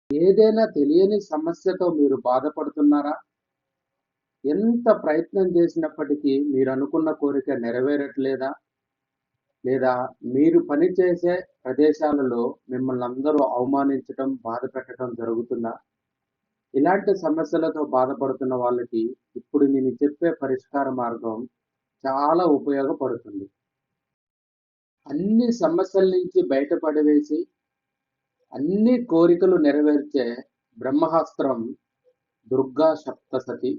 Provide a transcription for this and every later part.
ఏదైనా తెలియని సమస్యతో మీరు బాధపడుతున్నారా? ఎంత ప్రయత్నం చేసినప్పటికీ మీరనుకున్న కోరిక నెరవేరట్లేదా? లేదా మీరు పనిచేసే ప్రదేశాలలో మిమ్మల్ని అందరూ అవమానించటం, బాధ పెట్టడం జరుగుతుందా? ఇలాంటి సమస్యలతో బాధపడుతున్న వాళ్ళకి ఇప్పుడు నేను చెప్పే పరిష్కార మార్గం చాలా ఉపయోగపడుతుంది. అన్ని సమస్యల నుంచి బయటపడవేసి, అన్ని కోరికలు నెరవేర్చే బ్రహ్మాస్త్రం దుర్గా సప్తసతి.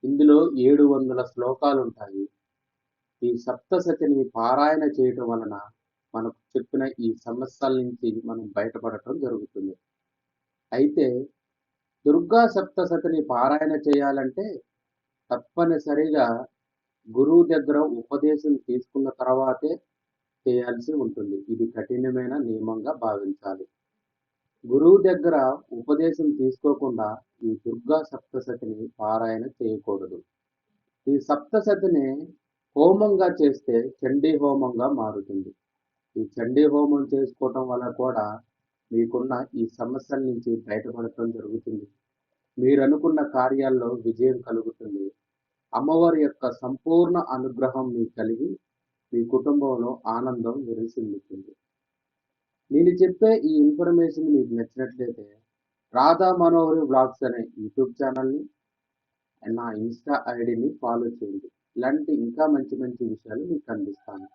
ఇందులో 700 శ్లోకాలుంటాయి. ఈ సప్తసతిని పారాయణ చేయటం వలన మనకు చెప్పిన ఈ సమస్యల నుంచి మనం బయటపడటం జరుగుతుంది. అయితే దుర్గా సప్తసతిని పారాయణ చేయాలంటే తప్పనిసరిగా గురువు దగ్గర ఉపదేశం తీసుకున్న తర్వాతే చేయాల్సి ఉంటుంది. ఇది కఠినమైన నియమంగా భావించాలి. గురువు దగ్గర ఉపదేశం తీసుకోకుండా ఈ దుర్గా సప్తసతిని పారాయణ చేయకూడదు. ఈ సప్తసతిని హోమంగా చేస్తే చండీ హోమంగా మారుతుంది. ఈ చండీ హోమం చేసుకోవటం వల్ల కూడా మీకున్న ఈ సమస్యల నుంచి బయటపడటం జరుగుతుంది. మీరనుకున్న కార్యాల్లో విజయం కలుగుతుంది. అమ్మవారి యొక్క సంపూర్ణ అనుగ్రహం మీకు కలిగి మీ కుటుంబంలో ఆనందం విరసిల్లుతుంది. నేను చెప్పే ఈ ఇన్ఫర్మేషన్ మీకు నచ్చినట్లయితే రాధా మనోహరి వ్లాగ్స్ అనే యూట్యూబ్ ఛానల్ని, నా ఇన్స్టా ఐడిని ఫాలో చేయండి. ఇలాంటి ఇంకా మంచి మంచి విషయాలు మీకు అందిస్తాను.